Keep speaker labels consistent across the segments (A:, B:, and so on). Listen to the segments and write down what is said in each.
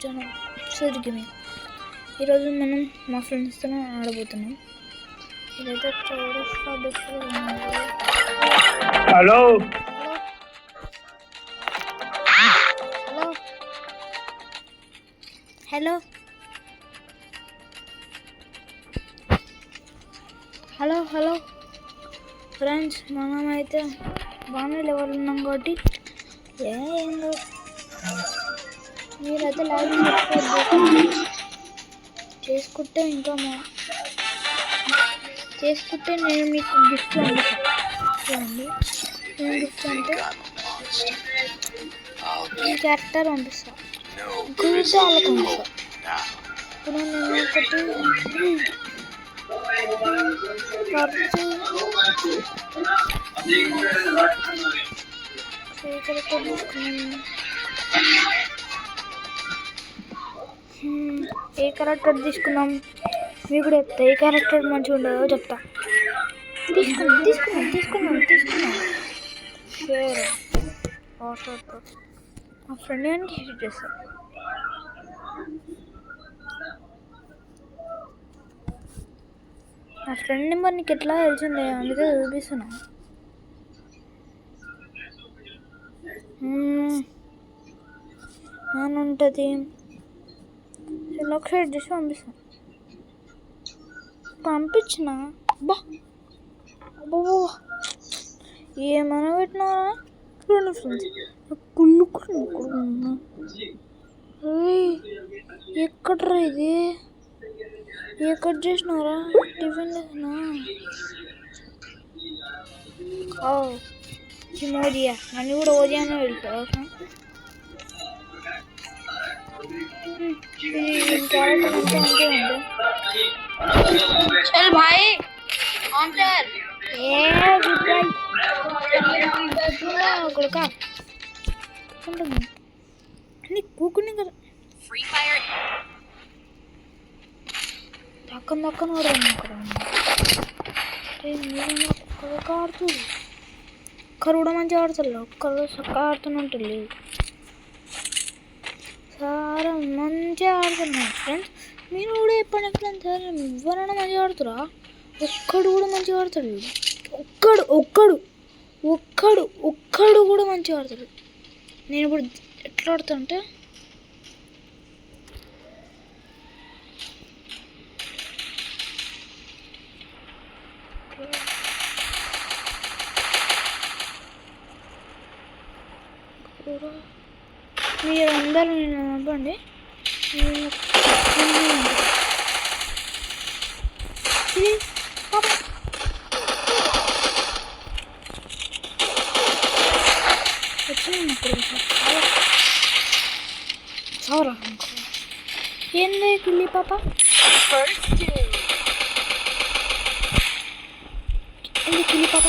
A: Channel సూర్య gaming. ఈరోజు మనం మా ఫ్రెండ్స్తో ఆడబోతున్నాం. ఇదైతే చౌరస్తా బెస్ట్గా ఉంది.
B: Hello
A: hello hello hello friends, మనమైతే బాగానే లెవెల్ ఉన్నాం కాబట్టి ఏం మీరైతే లైక్ చేసుకుంటే ఇంకా చేసుకుంటే నేను మీకు గిఫ్ట్ పంపిస్తాను. నేను గిఫ్ట్ అంటే ఈ క్యారెక్టర్ పంపిస్తాను, గురించి వాళ్ళకి పంపిస్తాను. ఇప్పుడు నేను ఏ క్యారెక్టర్ తీసుకున్నాం మీకు కూడా చెప్తా. ఏ క్యారెక్టర్ మంచిగా ఉండదో చెప్తా. తీసుకున్నాం షేర్ వాట్సాప్ మా ఫ్రెండ్ కానీ షేర్ చేస్తాను. నా ఫ్రెండ్ నెంబర్ నీకు ఎట్లా తెలిసిందే, అందుకే చూపిస్తున్నా. అని ఉంటుంది, లొకేట్ చేసి పంపిస్తాను. పంపించిన బా అబ్బో ఏమైనా పెట్టినారా చూడండి ఫ్రెండ్స్. కుళ్ళుకున్నా ఎక్కడ్రా ఇది, ఎక్కడ చేసినారా టిఫిన్ లేదనా? మోదియా నన్ను కూడా ఓదియానే వెళ్తారా?
C: चल भाई ऑन कर
A: కొడుకా కూకుని కదా
C: फ्री फायर
A: దక్కన ఒక్క ఆడుతుంది. ఒక్కరు కూడా మంచిగా ఆడుతుంది, ఒక్కరు చక్కగా ఆడుతూనే ఉంటుంది. చాలా మంచిగా ఆడుతున్నాను ఫ్రెండ్స్. మీరు కూడా ఎప్పుడైనా ఫ్రెండ్స్ ఎవరైనా మంచిగా ఆడుతురా? ఒక్కడు కూడా మంచిగా ఆడతాడు. ఒక్కడు కూడా మంచిగా ఆడతాడు. నేను ఇప్పుడు ఎట్లా ఆడుతా అంటే మీరందరూ నేను నవ్వండి. చావరా ఏంది కిల్లి పాప, కిల్లి పాప.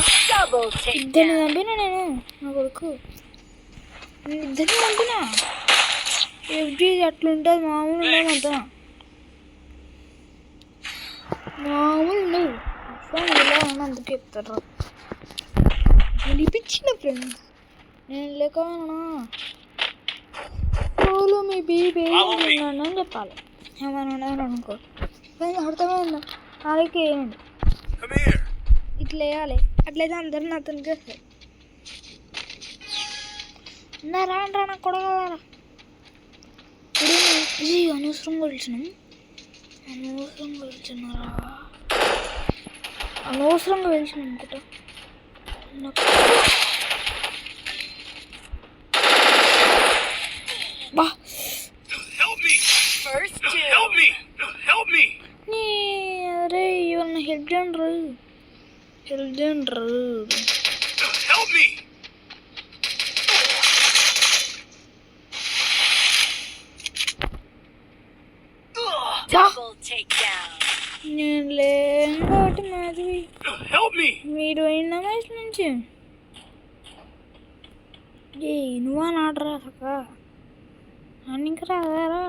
A: ఇద్దరిని చంపినా నేను, నా కొడుకు ఇద్దరిని చంపినా. ఎఫ్జీ అట్లుంటుంది, మామూలు ఉండేమంతా మామూలు ఉండవు. ఫోన్ ఇలా అని అందుకే చెప్తారు. గెలిపించిన ఫ్రెండ్స్ నేను లేక ఫోలో మీ బీబీ అని చెప్పాలి. ఏమైనా ఉన్నాయని అనుకో ఫ్రెండ్స్, అర్థమైందా? అలాగే వేయండి, ఇట్లా వేయాలి. అట్లయితే అందరిని అతనికి వస్తాయి. రా నా కొడగలరా. ఇప్పుడు ఇది అనవసరంగా వెలిచిన అనుకుంటా. బా అరే ఇవన్న హెల్ప్ చేయండి. నేను లేను కాబట్టి మాది మీరు అయిన మ్యాచ్ నుంచి నువ్వా నాడరా సక్క నన్ను ఇంకా రాదారా.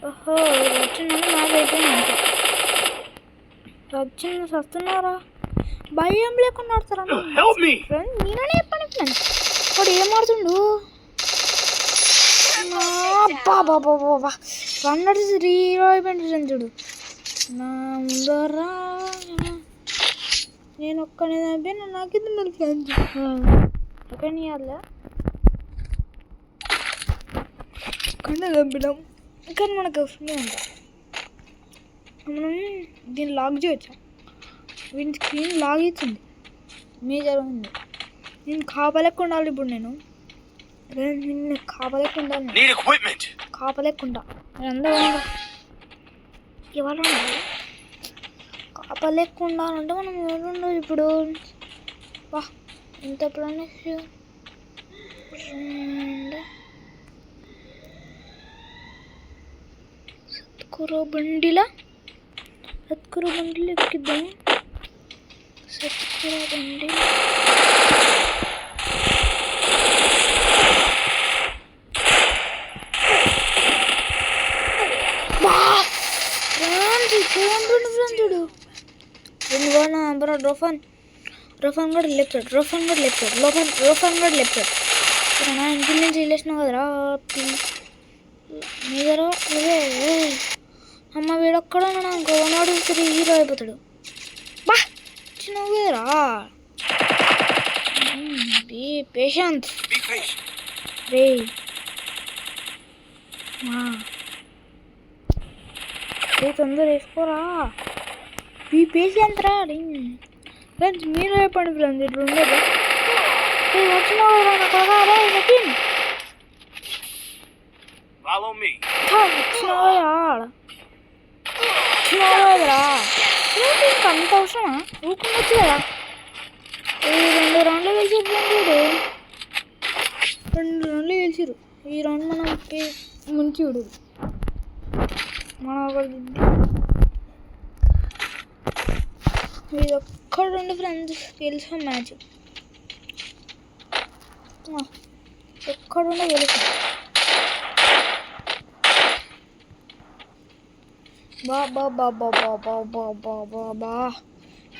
A: ఓహో వచ్చిందని మ్యాచ్ అయిపోయింది. వచ్చింది వస్తున్నారా, భయం లేకుండా ఆడతారా ఫ్రెండ్? నేననే చెప్పండి ఫ్రెండ్స్, వాడు ఏం ఆడుతుండు? బాబా అన్నట్టు హీరో అయిపోయింది చూడు. నా ముందరా నేను ఒక్కనే చంపాను, నాకింది మళ్ళీ ఫ్రెండ్స్ ఒక్కని ఇవ్వాలా ఒక్కనే చంపినాం. కానీ మనకు అవసరమే అంట. మనం దీన్ని లాక్ చేయొచ్చు. వీని స్క్రీన్ లాగ్ ఇచ్చింది, మేజర్ ఉంది. నేను కాపలేక ఉండాలి ఇప్పుడు. నేను కాపలేక ఉండాలి, కాపలేకుండా అందరూ ఎవరు ఉండాలి. కాపలేక ఉండాలంటే మనం ఎవరు ఉండదు ఇప్పుడు. వా ఇంత ప్లానెస్ సత్కురో బండిలా ఎక్కిద్దాం. సత్కురో బండి చూడు. రోఫన్ కూడా లెఫ్ట్ నా ఇంటి నుంచి వెళ్ళేసినావు కదరా మీదరా. అమ్మ వీడొక్కడో ఇంకోనాడు హీరో అయిపోతాడు. బా చిన్నవు కదరా. పేషెన్స్ రే. తొందర వేసుకోరా. ఈ పేషెంట్ రా ఫ్రెండ్స్. మీరు చెప్పండి ఫ్రెండ్స్, ఇట్లా ఉండదు. వచ్చినావు వచ్చినావురా. అంత అవసరమా? ఊరుకుండొచ్చు కదా. 2 రౌండ్లు గెలిచారు ఫ్రెండ్స్. 2 రౌండ్లు గెలిచారు. ఈ రౌండ్ మనం ముంచి విడు. మన ఇది ఒక్కడుండి ఫ్రెండ్స్ గెలిచాం మ్యాచ్. ఒక్కడుండి గెలిచాం. బా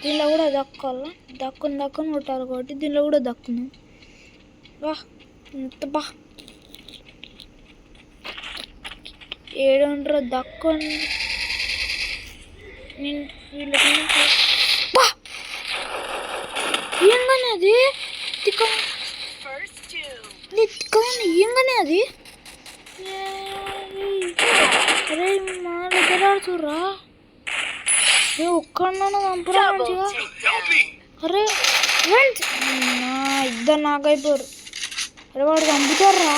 A: దీనిలో కూడా దక్కాలా. దక్కుని కొట్టాలి కాబట్టి దీనిలో కూడా దక్కును. బా ఎంత బా 700 దక్కుని నేను వీళ్ళకి ఏంగానే అది ఏంగానే అది. అరే మా దగ్గర ఆడుతుర్రా. ఒక్కడన్నా చంపురా మంచిగా. అరే ఇద్దరు నాకైపోరు. అరే వాడు చంపుతారా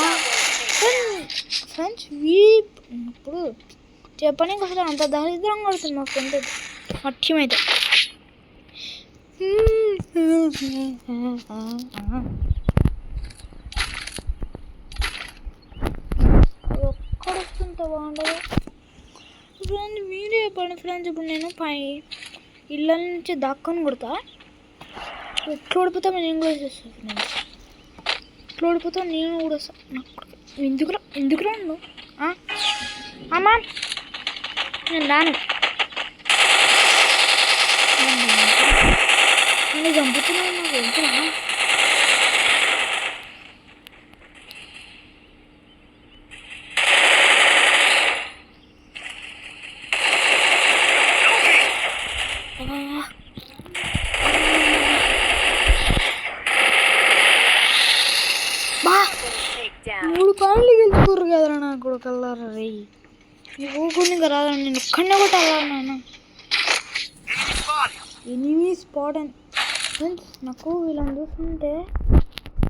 A: ఫ్రెండ్స్. ఇప్పుడు చెప్పడానికి అసలు అంత దరిద్రంగా కొడుతుంది మా ఫ్రెండ్ మర్చిమైతే. ఒక్కడ వస్తుంటే బాగుండదు ఫ్రెండ్స్. మీరే చెప్పండి ఫ్రెండ్స్. ఇప్పుడు నేను ఇళ్ళ నుంచి దాక్కొని కొడతా. ఎట్లా ఓడిపోతా నేను కూడా వేసేస్తాను ఫ్రెండ్స్. ఎట్లా ఓడిపోతా నేను కూడా వస్తాను. ఎందుకురా నువ్వు అమ్మా నేను రాను. నేను చంపుతున్నాను. నాకు ఎంతరా మూడు పాయింట్లు గెలుచుకోరు కదరా నాకు కూడా కల్లారా రే. నీకు ఊరుకుని ఇంకా రాదా. నేను ఒక్కడనే కొట్టాలా నాన్న. ఎనిమీ స్పాట్ అని ఫ్రెండ్స్. నాకు వీళ్ళని చూస్తుంటే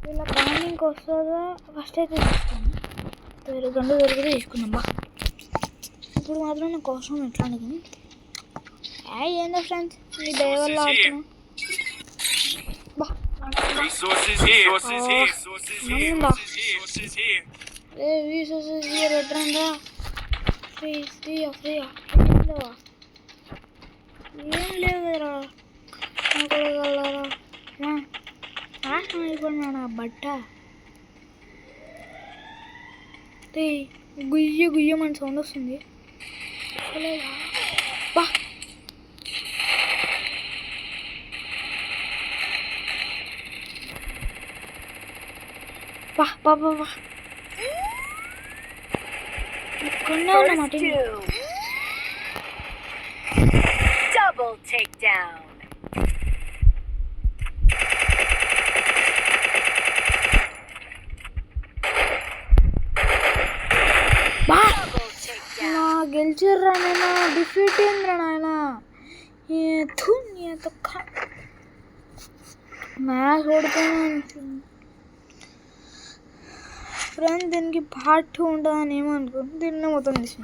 A: వీళ్ళ బ్రాండింగ్కి వస్తుందా ఫస్ట్ అయితే తీసుకున్నాను. 2 దొరికితే తీసుకున్నాం. బా ఇప్పుడు మాత్రం నాకు అవసరం ఎట్లాంటిది. ఏందో ఫ్రెండ్స్ మీ దయ వల్ల ఆడుతున్నా. బా రీసోర్సెస్ హియర్ ఎట్రండా. ఫ్రీయా ఏం లేవు కదరా కొడగలరా. అయిపోయినా బట్ట గుయ్యమని సౌండ్ వస్తుంది. బా బా బా బా ఇక్కడనే ఉన్న మా టీం.
C: Double takedown.
A: బా
C: Double takedown.
A: నా గెలిచిర్రా నాయన, డిఫీట్ అయిందిరా నాయన. మ్యాచ్ ఓడిపోయాను ఫ్రెండ్స్. దీనికి పార్ట్ 2 ఉంటుందని ఏమనుకో, దీన్నే మొత్తం తీసిన.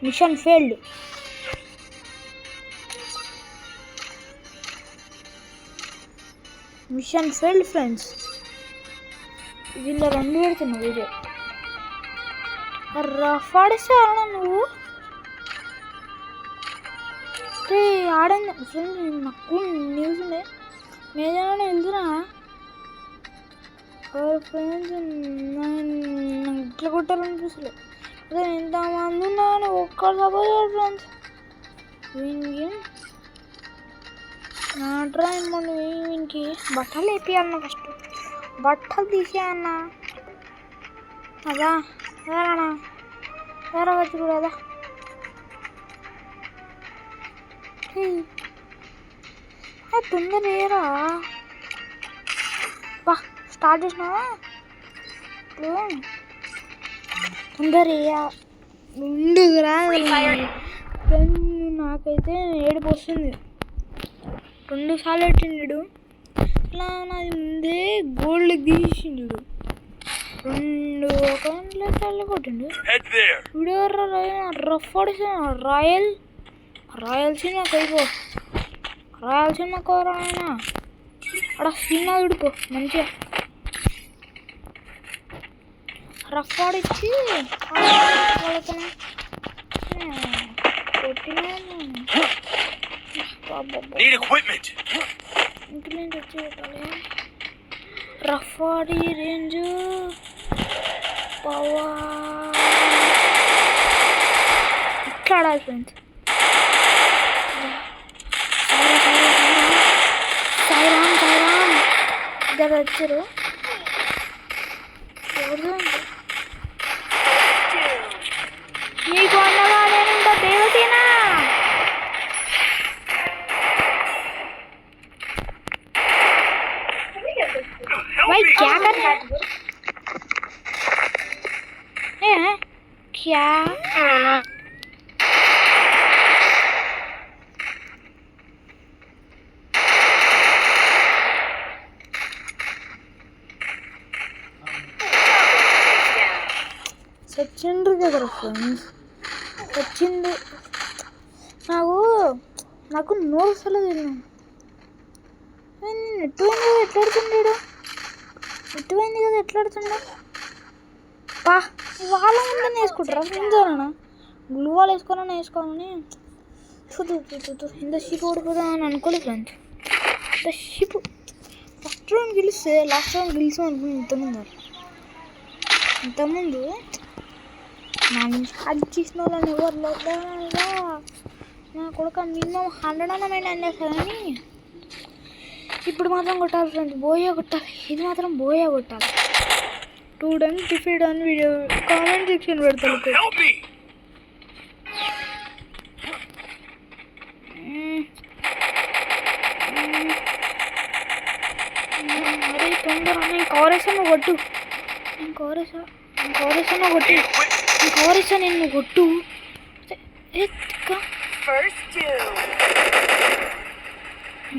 A: Mission failed. Mission failed friends. దీనిలో 2 పెడుతున్నావు వీడియో. రఫాడిస్తావా నువ్వు? ఆడండి ఫ్రెండ్స్. నాకు న్యూస్ ఉండే మేజానే వెళ్తున్నా ఫ్రెండ్స్. ఇట్లా కొట్టాలనిపిస్తలే. అదే ఎంతమంది ఉన్నా కానీ ఒక్కరు సపోజ్ ఫ్రెండ్స్. వీనికి నా డ్రాయింగ్ మనం వీనికి బట్టలు వేపియన్న. ఫస్ట్ బట్టలు తీసేయన్నా. అదా వేరన్నా వేరే వచ్చి కూడా అదా. తొందర ఏరా బా. స్టార్ట్ చేసినావా ఇప్పుడు? తొందర ముందుకు రా. నాకైతే ఏడుపు వస్తుంది. 2 సార్లు పెట్టిండు. ఇట్లా నాది ముందే గోల్డ్ తీసిండు. 2 అకౌంట్లో సార్లు కొట్టిండు. వీడియో రఫ్ ఆడిసిన రాయలసీమకు అయిపో. రాయలసీమ కోరాయన అక్కడ సినిమా విడిపో మంచిగా. రఫ్ ఆడిచ్చి వాళ్ళతో ఇంక్రిమెంట్ వచ్చి పెట్టాలి. రఫ్ ఆడి రేంజ్ పవర్ ఇట్లా ఆడాలి ఫ్రెండ్స్. ఇద్దరు వచ్చారు. నీకు అన్నగా నేనుంటా దేవసేన. क्या వచ్చిండ్రు కదా ఫ్రెండ్స్. వచ్చింది. నాకు నోసలు తిన్నాను. ఎట్టుపోయింది కదా ఎట్లా ఆడుతుండాడు. ఎట్టుపోయింది కదా ఎట్లా ఆడుతుండా. పా వాళ్ళ ముందే వేసుకుంటారా ఫ్రెండ్స్? అన్నా గ్లూ వాల్ వేసుకోవాలని ఇంత షిప్ ఓడిపోదా అని అనుకోలేదు ఫ్రెండ్స్. ఇంత షిప్ ఫస్ట్ రౌండ్ గెలిస్తే లాస్ట్ రౌండ్ గెలిచాం అనుకుని ఇంతకుముందు నన్ను స్టార్ట్ చేసిన వాళ్ళని ఎవరు లేదా నా కొడుకు మినిమం 100 అన్నమైన అనేస్తారు. కానీ ఇప్పుడు మాత్రం కొట్టాలి ఫ్రెండ్స్. బోయా కొట్టాలి. ఇది మాత్రం బోయా కొట్టాలి. 2 times డిఫీట్ అని వీడియో కామెంట్ సెక్షన్ పెడతాను. అరే తొందర నేను కవరేసాను కొట్టు. నేను కవరేసాను నేను కొట్టు.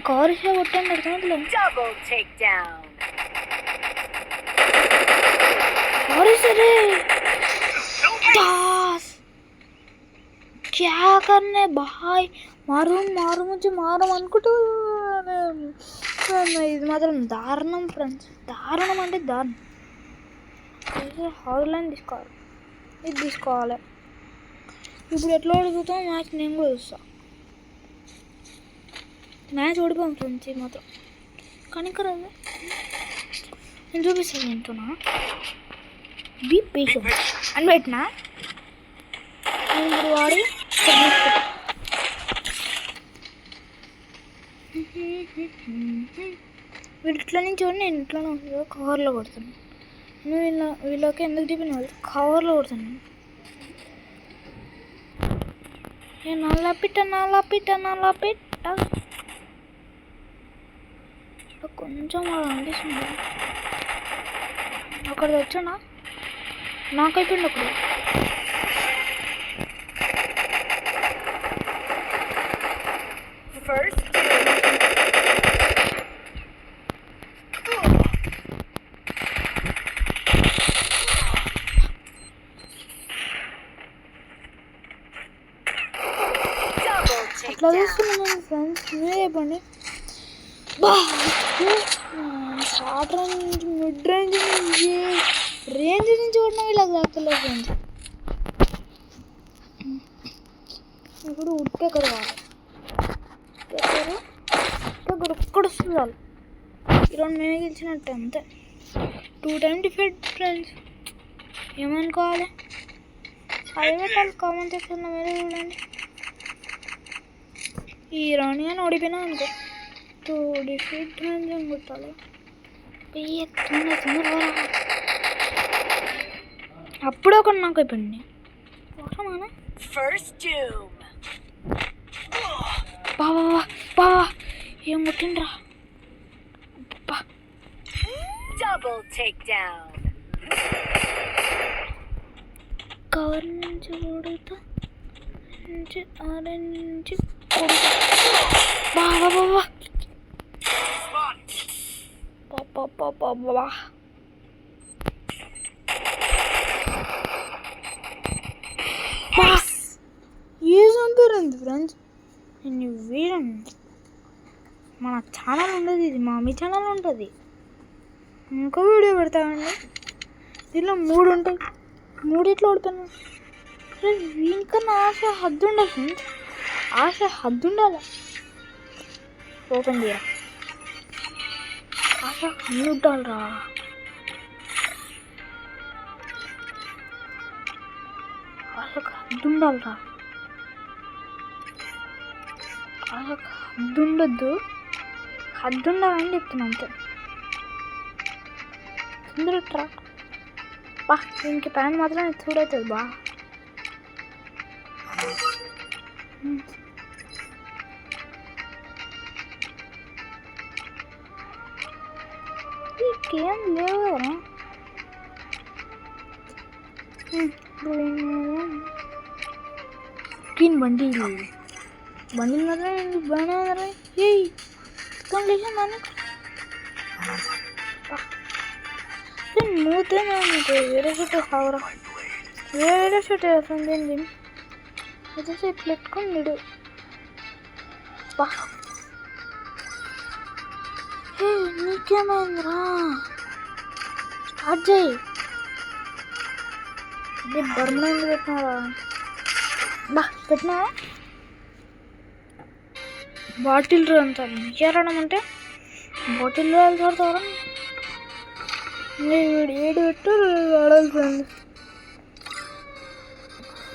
A: కవరేసా కొట్టండి అర్థమవుతుంది. रे क्या करने भाई मारू मुझे అనుకుంటూ ఇది మాత్రం దారుణం ఫ్రెండ్స్. దారుణం అంటే దారుణం. హార్డ్లైన్ తీసుకోవాలి. ఇది తీసుకోవాలి. ఇప్పుడు ఎట్లా అడుగుతాం మ్యాచ్ నేను కూడా చూస్తా. మ్యాచ్ ఓడిపోయాం ఫ్రెండ్స్. ఇది మాత్రం కనికరాదు. నేను చూపిస్తాను వింటున్నా. బీ పేషెంట్ అని పెట్టినా ఇప్పుడు వాడి వీడు ఇట్లా నుంచి చూడండి. నేను ఇట్లా కవర్లో కొడుతున్నాను. నువ్వు వీళ్ళకి ఎందుకు దిపినావు? కవర్లో కొడుతున్నాను. నల్ల పిట్ట కొంచెం అలా అనిపిస్తుంది. అక్కడ తెచ్చా నాకైపోయింది ఒకడు.
C: First
A: అట్లా చూస్తున్నాను ఫ్రెండ్స్. మీరే చెప్పండి. షార్ట్ రేంజ్, మిడ్ రేంజ్ నుంచి, రేంజ్ నుంచి కూడా ఇలా తాకలేదు ఫ్రెండ్స్. ఇప్పుడు ఉడ్పెక్కర్ కావాలి. ఉడ్పెక్కర్ ఒక్కడ వస్తుంది చాలు. ఈరోజు మేమే గెలిచినట్టు అంతే. 2 times డిఫెక్ట్ ఫ్రెండ్స్. ఏమనుకోవాలి? అదే పెట్టాలి కామెంట్ సెక్షన్లో. మీరే చూడండి. ఈ రౌండ్ కానీ ఓడిపోయినా అనుకో 2 డిఫెక్ట్ అని కొట్టాలి. తొందర అప్పుడు ఒక నాకు అయిపోయింది. బావా ఏం కొట్టిండ్రా?
C: double takedown.
A: కవర్ నుంచి కొడుతా నుంచి ఆరెంజ్ బావా ఏ చంపారండి ఫ్రెండ్స్. నేను వీరం మన ఛానల్ ఉండదు, ఇది మామీ ఛానల్ ఉంటుంది. ఇంకో వీడియో పెడతామండి. దీనిలో 3 ఉంటాయి. 3 ఎట్లా ఓడిపోయినా వీనికన్నా ఆశ హద్దు ఉండాలి ఫ్రెండ్స్. ఆశ హద్దు ఉండాలి. ఓపెన్ చేయరా ఆశ హద్దు ఉండాలిరా. ఆశకు హద్దు ఉండాలిరా. ఆశకు హద్దు ఉండొద్దు, హద్దు ఉండాలని చెప్తున్నా అంతే. తొందరట్రా బా. ఇంక ప్యాంట్ మాత్రం చూడవుతుంది బా. ఇంకేం లేవు కదా. గ్రీన్ బండిలు మాత్రం బాగానే ఉన్నారా? ఏ లేచాను మూతే వేరే షూట్ కావరా. వేరే షూట్ వేస్తుంది ఏంటి వచ్చేసి ఇట్లా పెట్టుకొని నిడు. నీకేమైందిరా? స్టార్ట్ చేయి. ఇది బర్మనెంట్ పెట్టినారా? పెట్టినా బాటిల్ అంతా నీకేరడం అంటే బాటిల్ వెళ్తారా? వీడు 7 పెట్టు ఆడాలి ఫ్రెండ్స్.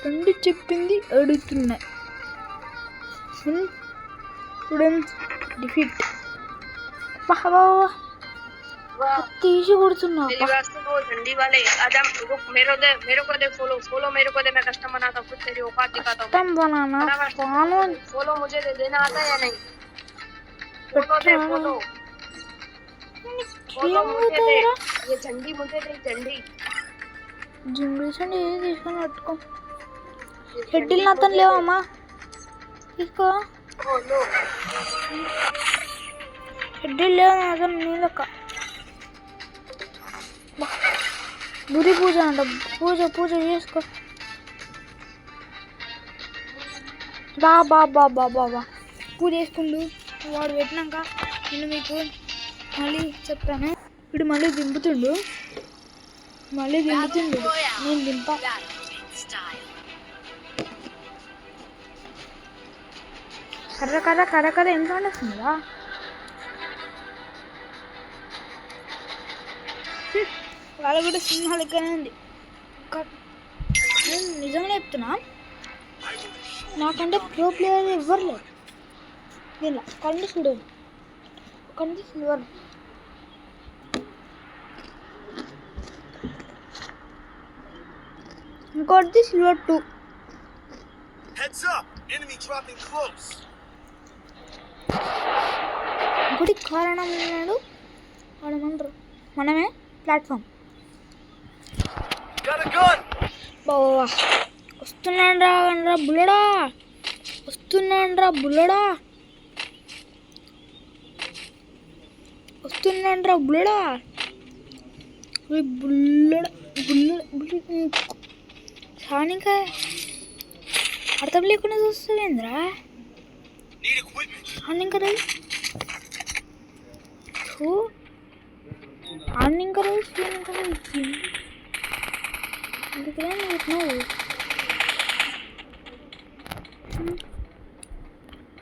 A: ఫ్రెండ్ చెప్పింది అడుగుతున్నా. ఫ్రెండ్స్ డిఫీట్ తీసి కొడుతున్నా.
D: ठंडी वाले आदम मेरे को दे फॉलो मेरे को दे, मैं कस्टम बनाता हूँ, खुद तेरी औकात दिखाता हूँ।
A: कस्टम बनाना
D: फॉलो मुझे देना आता है या नहीं? फॉलो दे फॉलो मुझे दे, ये झंडी मुझे दे, झंडी
A: झंडी తీసుకొని పట్టుకో. హెడ్డిల్ నాతో లేవమ్మా తీసుకో. హెడ్డిల్ లేవు నాతో నీళ్ళక. గురి పూజ అంట. పూజ చేసుకో. బాబా పూజ చేసుకుండు. వాడు పెట్టినాక నేను మీకు మళ్ళీ చెప్తాను. ఇప్పుడు మళ్ళీ దింపుతుండు. నేను దింపా. కర్ర ఎంత వస్తుందా? వాళ్ళ కూడా సినిమా లెక్కనే ఉంది. నేను నిజంగా చెప్తున్నా, నాకంటే ప్రో ప్లేయర్ ఎవ్వరు లేరు దీనిలో. కండి చూడండి, కండి సిల్వర్ ఇంకోటి silver 2.
E: Heads up! Enemy dropping close.
A: ఇంకోటి కారణం ఉన్నాడు వాడమంటారు మనమే ప్లాట్ఫామ్.
E: Got a gun!
A: బావా వస్తున్నాండ్రా బుల్లడా, వస్తున్నాండ్రా బుల్లడా, వస్తున్నాండ్రా బుల్లడా, బుల్లడ బుల్లడ సానికా అర్థం లేకుండా చూస్తావేంద్రా
E: Need equipment.
A: ఆన్నింగ్ కదా ఆన్నింగ్ కదా అందుకే నువ్వు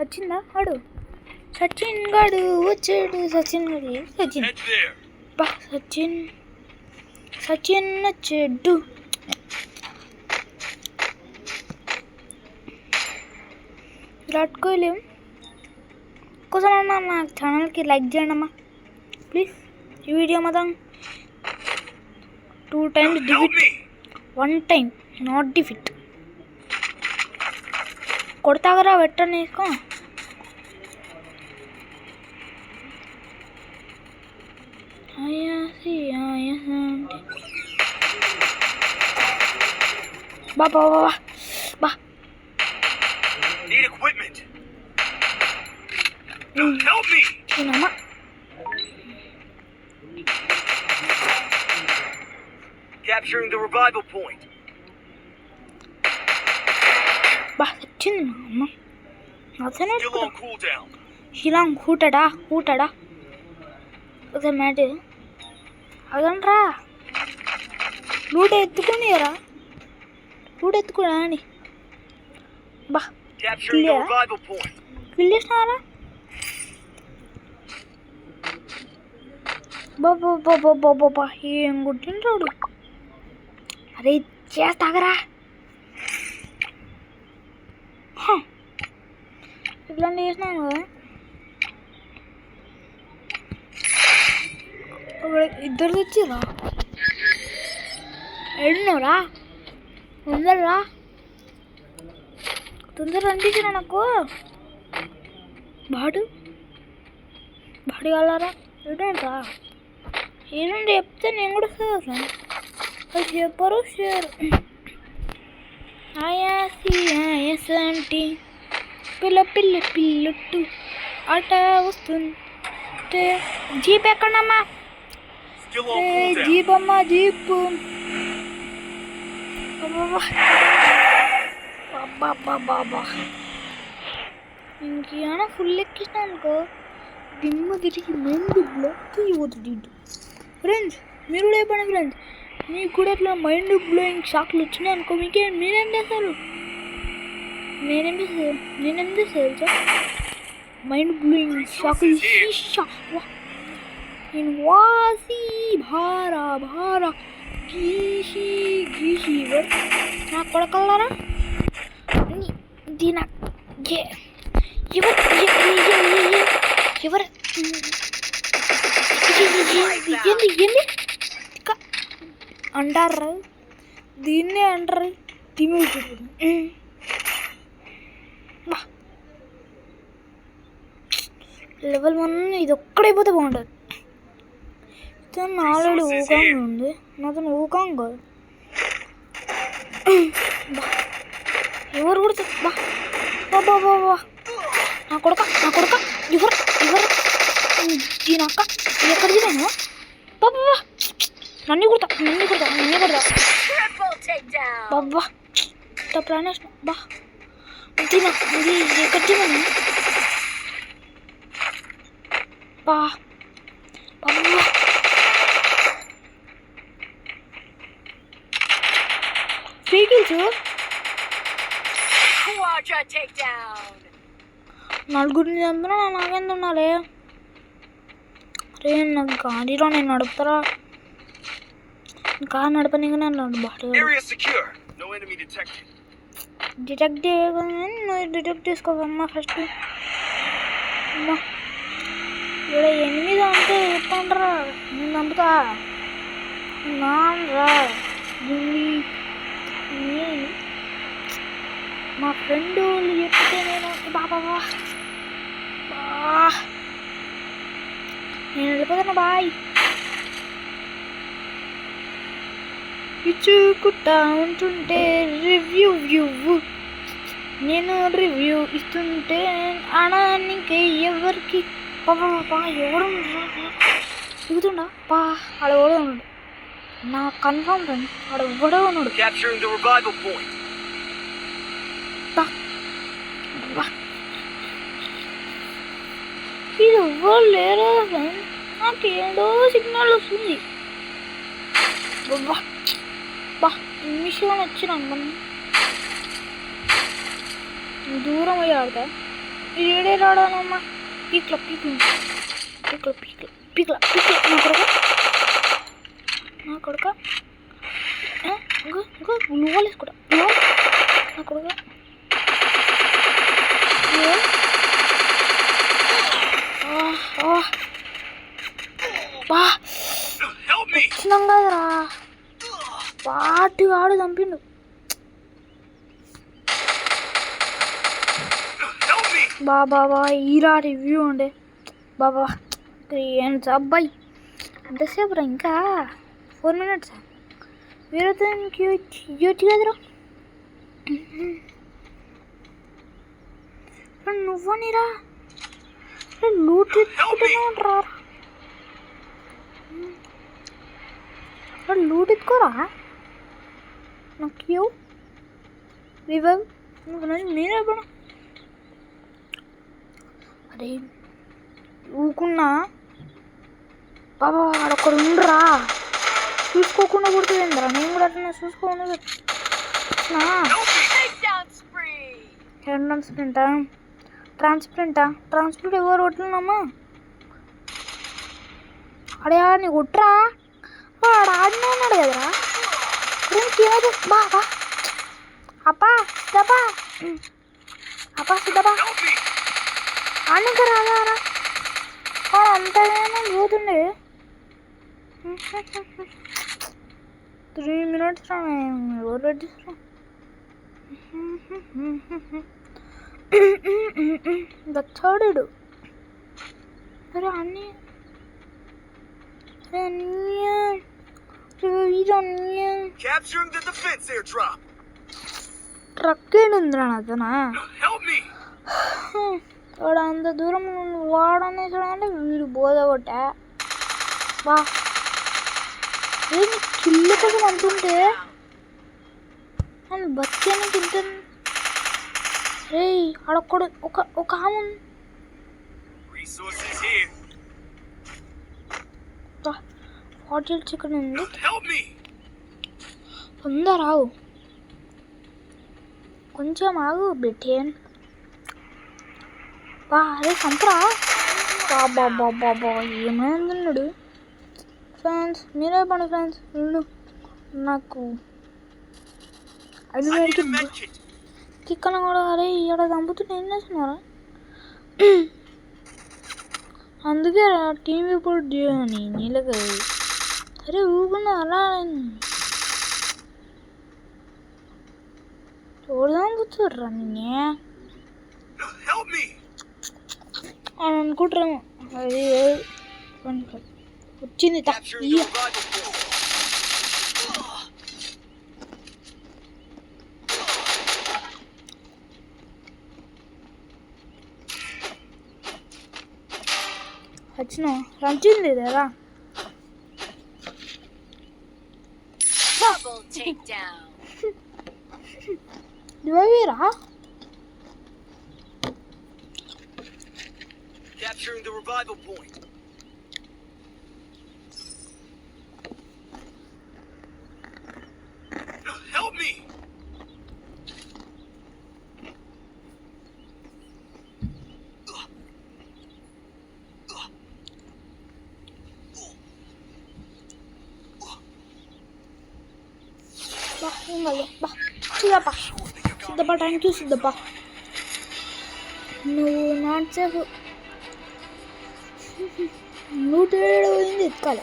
A: వచ్చిందా వాడు సచిన్ గాడు వచ్చాడు. సచిన్ గాడు సచిన్
E: Head there.
A: బా సచిన్ వచ్చాడు. విరాట్ కోహ్లీ కోసం అన్న నా ఛానల్కి లైక్ చేయండి అమ్మా ప్లీజ్. ఈ వీడియో మాత్రం 2 times
E: Help
A: defeat,
E: me.
A: 1 time not defeat. కొడతాగరా పెట్టని వేసుకో. బా బా బా బా
E: Need equipment. Help me.
A: చిన్నమ్మ
E: Capturing the revival point.
A: బా వచ్చింది మా అమ్మ అతనే
E: Still on cooldown.
A: షిలాంగ్ హూటడా ఒకసారి మ్యాట్ అదంట్రా లూట్ ఎత్తుకునిరా అని బా
E: Capturing the
A: Yeah.
E: revival point.
A: Kill చేసినారా బాబా ఏం కొట్టింటాడు. అరే చేస్తాగరా ఇట్లాంటి చేసినాను కదా. ఇద్దరు తెచ్చిరా ఎడున్నారా తొందరరా అనిపించిన నాకు. బాడు కాలారా ఎడుండ్రా ఏడుండి చెప్తే నేను కూడా చదువుతాను. అది చెప్పరు షేర్ ఆయాస్ అంటే పిల్లట్టు ఆట వస్తుంది. జీప్ ఎక్కడమ్మా?
E: Still on cooldown.
A: జీప్ అమ్మా జీప్. బాబా ఇంకేమైనా ఫుల్ ఎక్కించిన అనుకో దిమ్మ తిరిగి మైండ్ బ్లాక్ అయిపోతుంది. ఫ్రెండ్స్ మీరు కూడా చెప్పండి ఫ్రెండ్స్, మీకు కూడా అట్లా మైండ్ బ్లోయింగ్ షాక్లు వచ్చినాయి అనుకో మీరేం చేస్తారు? నేనేం చేస్తారు సార్ మైండ్ బ్లోయింగ్ షాక్లు నేను వాసి భారా గీసి నా కొడకల్లారా దీన ఎవరు ఏంది అంటారు దీన్నే అంటారు తిమి లెవెల్ 1 ఇది ఒక్కడైపోతే బాగుంటుంది. ఆల్రెడీ ఊకాంగ్ ఉంది నాతో ఊకాంగ్ కాదు. ఎవరు కొడుతుంది బా నా కొడుక ఎవరు దీని అక్క ఎక్కడ తిన్నాను బాబా నన్ను కొడతా
C: Triple takedown.
A: బాబా ప్లానేషన్ బా తిన్నా ఇది ఎక్కడ తిన్నాను బా బాబా ఫ్రీ కిల్స్
C: Quadra takedown.
A: నలుగురిని చంపినా నాకెంత ఉండాలి? అరే నాకు గాడిలో నేను నడుపుతారా? కారు నడపనీగా నన్ను బాగా
E: Area secure. No enemy detected.
A: Detect చేయగానే నువ్వు డిటెక్ట్ చేసుకోవమ్మా ఫస్ట్. అమ్మా ఇక్కడ 8 అంటే చెప్పండిరా నేను చంపుతా నాన్నరా మా ఫ్రెండ్ వాళ్ళు చెప్తే నేను బాబా నేను వెళ్ళిపోతాను బాయ్. ఇచ్చుకుంటా ఉంటుంటే రివ్యూ నేను రివ్యూ ఇస్తుంటే అనడానికి ఎవరికి బాబా ఎవడు దిగుతుండా పా ఆడ ఎవడో ఉన్నాడు. నా కన్ఫర్మ్ ఫ్రెండ్ ఆడ ఎవడో ఉన్నాడు.
E: Capturing the revival point.
A: ఇది ఎవ్వరు లేరు ఫ్రెండ్. నాకు ఏదో సిగ్నల్ వస్తుంది. నిమిషం వచ్చినాను మనం దూరం అయ్యి ఆడతా. ఏడే రాడానమ్మా. పీక్ల నా కొడుక ఇంకా నువ్వులేసి కూడా నా కొడుక వచ్చినాం కదరా పాటి ఆడు చంపిండు. బాబా ఈరా రివ్యూ ఉండే బాబా ఏంటి అబ్బాయి ఎంతసేపు రా ఇంకా 4 minutes వీరతో ఇవ్వచ్చు కదరా. నువ్వనిరా లూట్ ఎత్తుకుంటున్నా లూట్ ఎత్తుకోరా నాకు రివైవ్ నేనే పడా. అరే ఊకున్నా బాబా అక్కడ ఉండరా చూసుకోకుండా కొడుతుందిరా. నేను కూడా అట్లా చూసుకోకుండా ట్రాన్స్ప్రింట్ ఎవరు కొట్టినామా అడే నీ కొట్రా వాడు ఆడినే ఉన్నాడు కదరా. ఏమైతే బాబా సిద్ధపా ఆడిక రాదారా అంతగానే పోతుండే. 3 minutes ఎవరు పెట్టిస్తారా. దచ్చాడు అరే అన్నీ
E: Capturing the defense airdrop.
A: Truck ఏడుందిరా అతనా వాడు అంత దూరం వాడనేసాడంటే వీడు బోధ కొట్టా బా కిల్లు కోసం అంటుంటే నన్ను బతికేని తింటాను. రే అడొక్కడు ఒక ఆమె హాటల్ చికెన్ ఉంది తొందర ఆగు కొంచెం ఆగు బెట్టేన్ బా అరే సంపరా బాబా ఏమైందన్నాడు. ఫ్రెండ్స్ మీరే పని ఫ్రెండ్స్ నాకు 5 minutes చికెన్ కూడా అరే ఇక్కడ చంపుతుంటే ఏం చేస్తున్నారా. అందుకే టీం రిపోర్ట్ చేయని నీళ్ళకి అరే ఊకున్నా అలా చూడదాం కూర్చోర్రా నిన్నే అని అనుకుంటారేమో. అది వచ్చింది వచ్చిన రంచింది కదా
C: Double takedown.
A: ఇవ్వరా
E: Capturing the revival point. Help me.
A: Siddappa thank you Siddappa. నువ్వు నాట్సేపు 107 పోయింది ఎత్తుకాలి.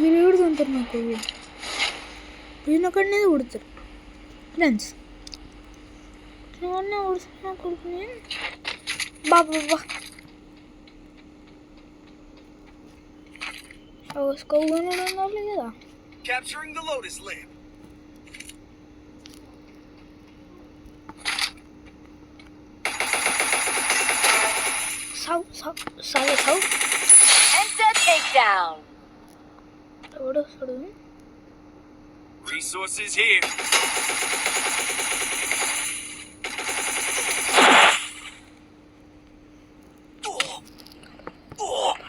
A: మీరు ఏడుతుంటారు నాకు ఈయనొక్కడనే ఉడతారు ఫ్రెండ్స్. ఇవన్నీ ఉడుతున్నా కొడుకుని బాబా స్కౌ ఉండాలి కదా.
E: Capturing the Lotus lamp.
A: సావు
C: Enter takedown.
A: ఎవడొస్తాడు?
E: Resources here.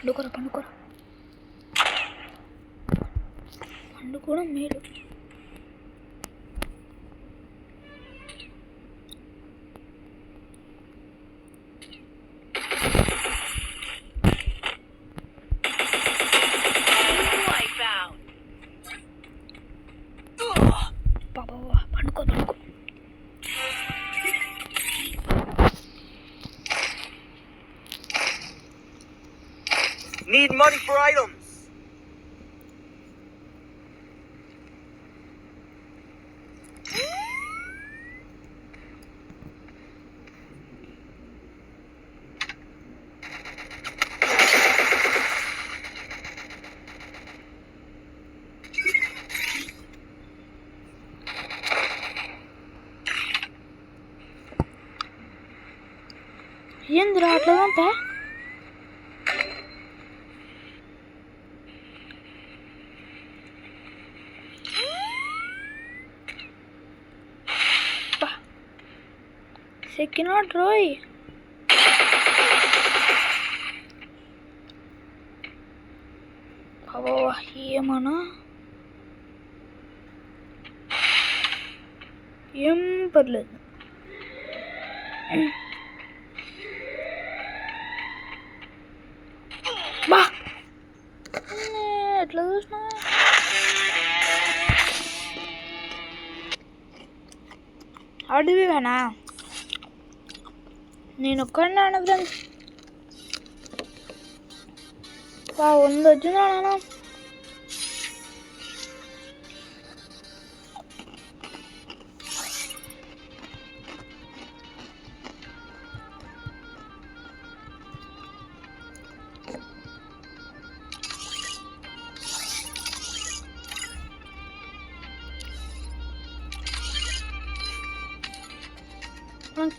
A: పండుకోరా పండుకోవడం మేలు.
C: Wipeout.
A: Baba పండుకో.
E: Need money for items.
A: ఏందిరా అట్లేదంటే? సెక్కినాడు రోయ్. బాబా ఏమన్నా ఏం పర్లేదు. బా ఎట్లా చూసినా అడివిగానా నేను ఒక్కడినా ఫ్రెండ్స్. ఉంది వచ్చిందా నాన్న?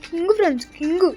A: King friends king.